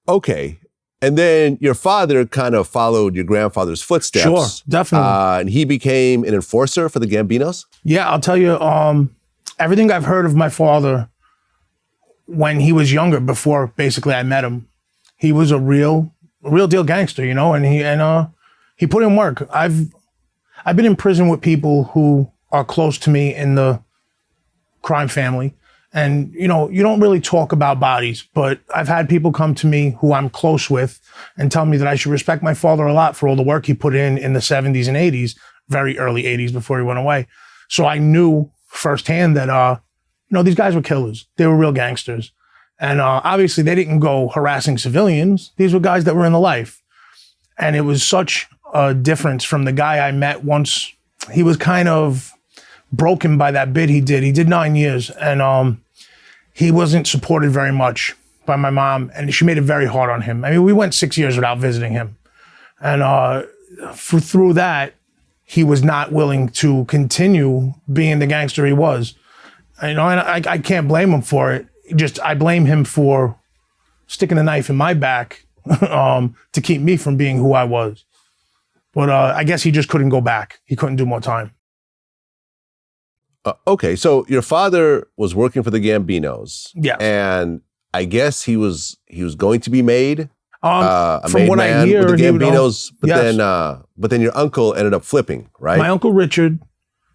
Okay. And then your father kind of followed your grandfather's footsteps. Sure, definitely. And he became an enforcer for the Gambinos? Yeah, I'll tell you, everything I've heard of my father when he was younger, before basically I met him, he was a real deal gangster, you know, and he put in work. I've been in prison with people who are close to me in the crime family. And, you know, you don't really talk about bodies, but I've had people come to me who I'm close with and tell me that I should respect my father a lot for all the work he put in the 70s and 80s, very early 80s before he went away. So I knew firsthand that, you know, these guys were killers. They were real gangsters. And obviously they didn't go harassing civilians. These were guys that were in the life. And it was such a difference from the guy I met once. He was kind of broken by that bid he did. He did 9 years, and he wasn't supported very much by my mom, and she made it very hard on him. I mean, we went 6 years without visiting him. And through that, he was not willing to continue being the gangster he was. You know, and I can't blame him for it. I blame him for sticking a knife in my back to keep me from being who I was. But I guess he just couldn't go back. He couldn't do more time. Okay, so your father was working for the Gambinos. Yeah. And I guess he was going to be made from made what man I hear, with the Gambinos, yes. but then your uncle ended up flipping, right? My uncle Richard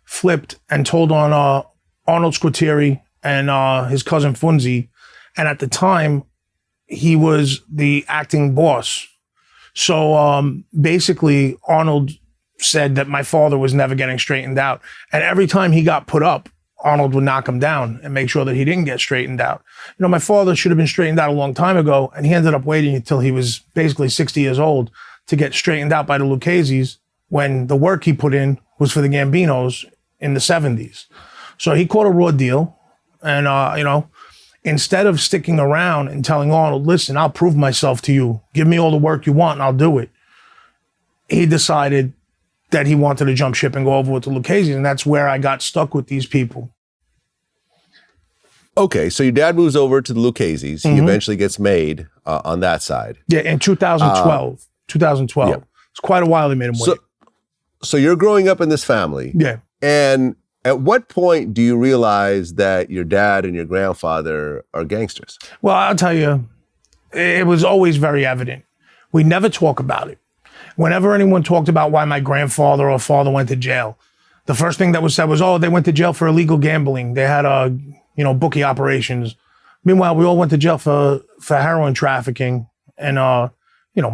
flipped and told on Arnold Squitieri and his cousin Funzi, and at the time he was the acting boss. So basically Arnold said that my father was never getting straightened out. And every time he got put up, Arnold would knock him down and make sure that he didn't get straightened out. You know, my father should have been straightened out a long time ago, and he ended up waiting until he was basically 60 years old to get straightened out by the Lucchese's when the work he put in was for the Gambinos in the 70s. So he caught a raw deal. And, you know, instead of sticking around and telling Arnold, listen, I'll prove myself to you. Give me all the work you want and I'll do it. He decided that he wanted to jump ship and go over with the Lucchese, and that's where I got stuck with these people. Okay, so your dad moves over to the Lucchese's. He eventually gets made on that side. Yeah, in 2012. 2012. Yeah. It's quite a while they made him wait. So you're growing up in this family. Yeah. And at what point do you realize that your dad and your grandfather are gangsters? Well, I'll tell you, it was always very evident. We never talk about it. Whenever anyone talked about why my grandfather or father went to jail, the first thing that was said was, oh, they went to jail for illegal gambling. They had, bookie operations. Meanwhile, we all went to jail for heroin trafficking and,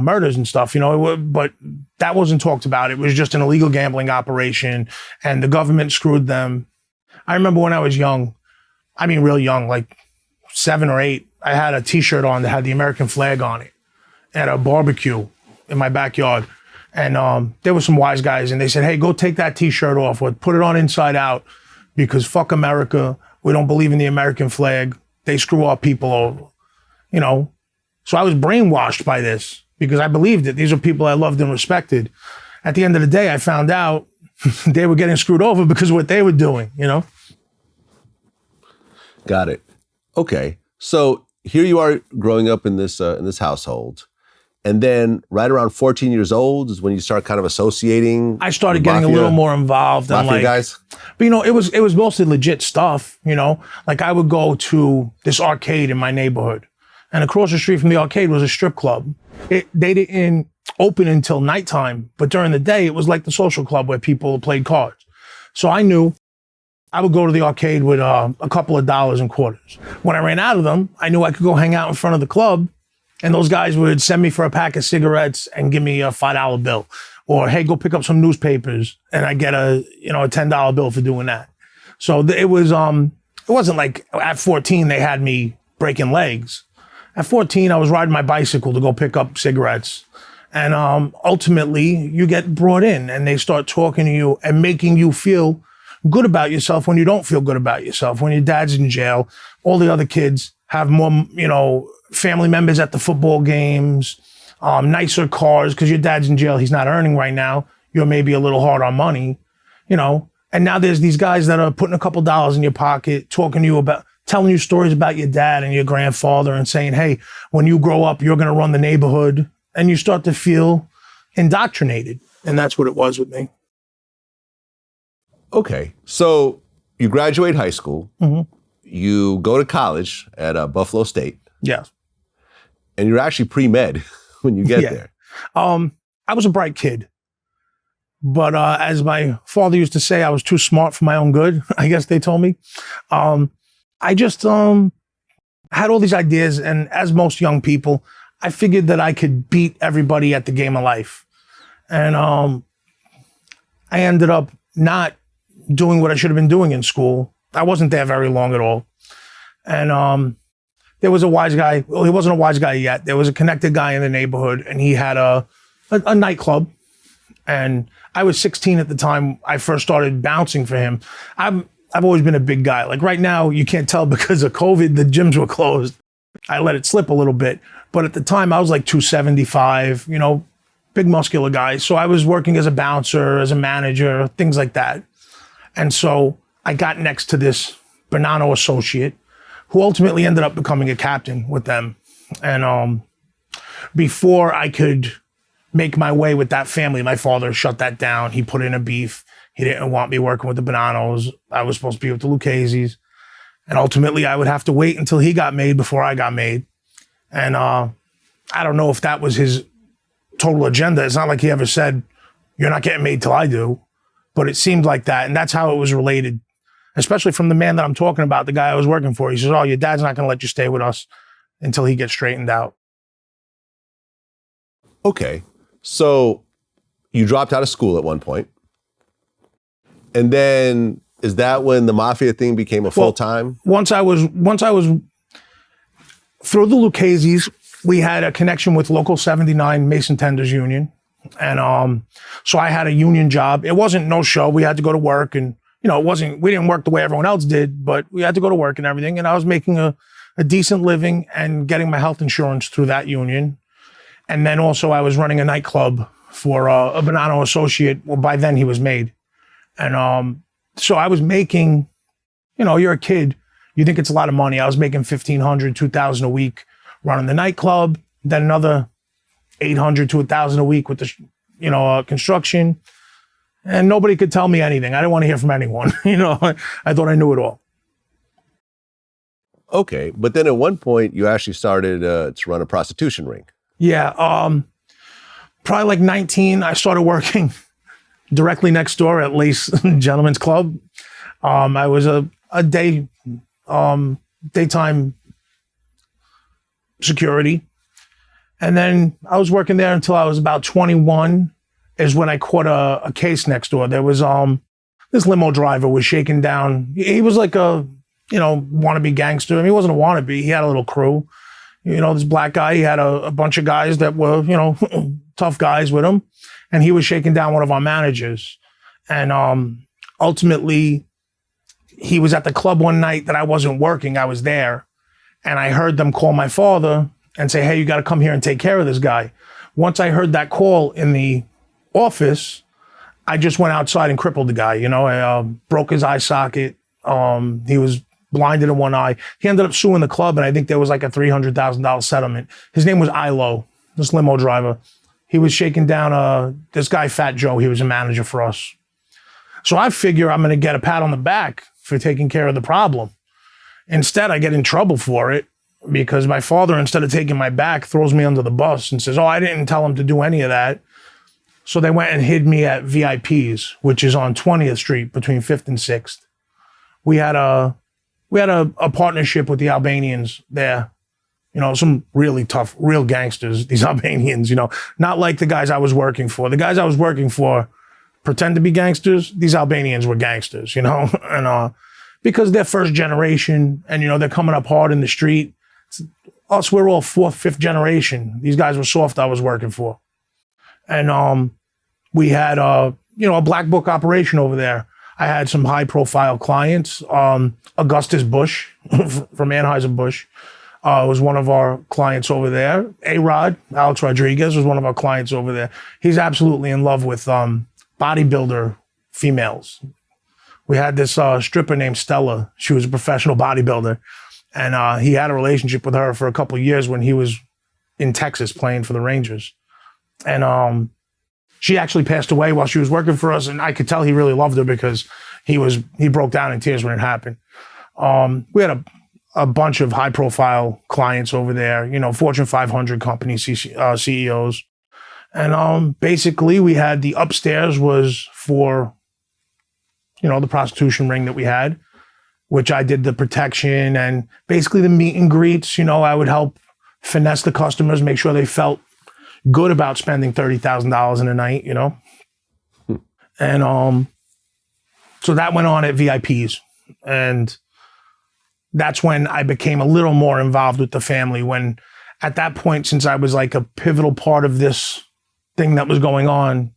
murders and stuff, but that wasn't talked about. It was just an illegal gambling operation and the government screwed them. I remember when I was young, I mean, real young, like 7 or 8, I had a t-shirt on that had the American flag on it at a barbecue in my backyard. And there were some wise guys and they said, hey, go take that t-shirt off or put it on inside out because fuck America. We don't believe in the American flag. They screw our people over, So I was brainwashed by this because I believed it. These are people I loved and respected. At the end of the day, I found out they were getting screwed over because of what they were doing, Got it. Okay. So here you are growing up in this household. And then right around 14 years old is when you start kind of associating. I started getting a little more involved. Mafia guys? But, it was mostly legit stuff, Like I would go to this arcade in my neighborhood. And across the street from the arcade was a strip club. They didn't open until nighttime. But during the day, it was like the social club where people played cards. So I knew I would go to the arcade with a couple of dollars and quarters. When I ran out of them, I knew I could go hang out in front of the club. And those guys would send me for a pack of cigarettes and give me a $5 bill. Or, hey, go pick up some newspapers. And I get a $10 bill for doing that. So it wasn't like at 14, they had me breaking legs. At 14, I was riding my bicycle to go pick up cigarettes. And ultimately, you get brought in and they start talking to you and making you feel good about yourself when you don't feel good about yourself. When your dad's in jail, all the other kids have more, family members at the football games, nicer cars, because your dad's in jail, he's not earning right now. You're maybe a little hard on money, And now there's these guys that are putting a couple dollars in your pocket, talking to you about telling you stories about your dad and your grandfather and saying, hey, when you grow up, you're going to run the neighborhood. And you start to feel indoctrinated. And that's what it was with me. Okay. So you graduate high school. Mm-hmm. You go to college at Buffalo State. Yes. And you're actually pre-med when you get there. I was a bright kid. But as my father used to say, I was too smart for my own good, I guess they told me. I just had all these ideas. And as most young people, I figured that I could beat everybody at the game of life. And I ended up not doing what I should have been doing in school. I wasn't there very long at all. And there was a wise guy. Well, he wasn't a wise guy yet. There was a connected guy in the neighborhood, and he had a nightclub. And I was 16 at the time I first started bouncing for him. I've always been a big guy. Like right now, you can't tell because of COVID, the gyms were closed. I let it slip a little bit. But at the time, I was like 275, big muscular guy. So I was working as a bouncer, as a manager, things like that. And so I got next to this Bananno associate who ultimately ended up becoming a captain with them. And before I could make my way with that family, my father shut that down. He put in a beef. He didn't want me working with the Banannos. I was supposed to be with the Luccheses. And ultimately, I would have to wait until he got made before I got made. And I don't know if that was his total agenda. It's not like he ever said, you're not getting made till I do. But it seemed like that. And that's how it was related, especially from the man that I'm talking about, the guy I was working for. He says, oh, your dad's not going to let you stay with us until he gets straightened out. Okay. So you dropped out of school at one point. And then is that when the mafia thing became a full time? Once I was through the Luccheses, we had a connection with Local 79 Mason Tenders Union. And so I had a union job. It wasn't no show. We had to go to work, and we didn't work the way everyone else did, but we had to go to work and everything. And I was making a decent living and getting my health insurance through that union. And then also I was running a nightclub for a Bananno associate. Well, by then he was made. And so I was making, you're a kid, you think it's a lot of money. I was making $1,500, $2,000 a week running the nightclub, then another $800 to $1,000 a week with the, construction. And nobody could tell me anything. I didn't want to hear from anyone. I thought I knew it all. Okay. But then at one point you actually started to run a prostitution ring. Yeah. Probably like 19, I started working directly next door at Lace Gentlemen's Club. I was a daytime security. And then I was working there until I was about 21 is when I caught a case next door. There was this limo driver was shaking down. He was like a, wannabe gangster. I mean, he wasn't a wannabe. He had a little crew. This black guy, he had a bunch of guys that were, tough guys with him. And he was shaking down one of our managers. And ultimately, he was at the club one night that I wasn't working. I was there. And I heard them call my father and say, hey, you got to come here and take care of this guy. Once I heard that call in the office, I just went outside and crippled the guy. I broke his eye socket. He was blinded in one eye. He ended up suing the club, and I think there was like a $300,000 settlement. His name was Ilo, this limo driver. He was shaking down this guy, Fat Joe. He was a manager for us. So I figure I'm going to get a pat on the back for taking care of the problem. Instead, I get in trouble for it because my father, instead of taking my back, throws me under the bus and says, oh, I didn't tell him to do any of that. So they went and hid me at VIP's, which is on 20th Street between 5th and 6th. We had a partnership with the Albanians there. Some really tough, real gangsters, these Albanians, not like the guys I was working for. The guys I was working for pretend to be gangsters. These Albanians were gangsters, and because they're first generation and, they're coming up hard in the street. Us, we're all 4th, 5th generation. These guys were soft I was working for. And we had, a black book operation over there. I had some high profile clients. Augustus Bush from Anheuser-Busch was one of our clients over there. A-Rod, Alex Rodriguez, was one of our clients over there. He's absolutely in love with bodybuilder females. We had this stripper named Stella. She was a professional bodybuilder. And he had a relationship with her for a couple of years when he was in Texas playing for the Rangers. And she actually passed away while she was working for us. And I could tell he really loved her because he broke down in tears when it happened. We had a bunch of high profile clients over there, you know, Fortune 500 company CEOs. And basically we had the upstairs was for, you know, the prostitution ring that we had, which I did the protection and basically the meet and greets. You know, I would help finesse the customers, make sure they felt good about spending $30,000 in a night, you know? And so that went on at VIPs. And that's when I became a little more involved with the family. When at that point, since I was like a pivotal part of this thing that was going on,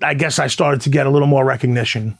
I guess I started to get a little more recognition.